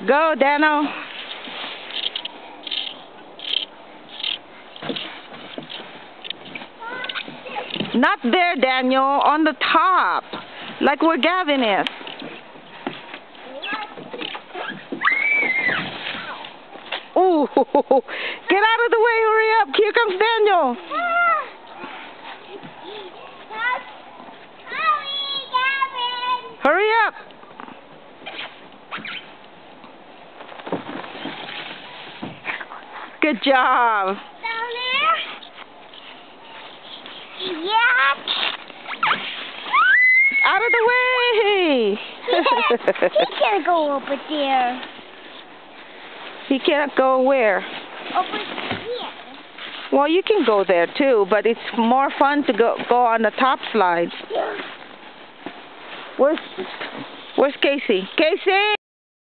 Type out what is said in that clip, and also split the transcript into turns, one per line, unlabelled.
Go, Dano. Not there, Daniel. On the top. Like where Gavin is. Ooh. Get out of the way. Hurry up. Here comes Daniel. Hurry up. Good job.
Down there? Yeah.
Out of the way.
He can't go over there.
He can't go where?
Over here.
Well, you can go there too, but it's more fun to go on the top slide. Where's Casey? Casey!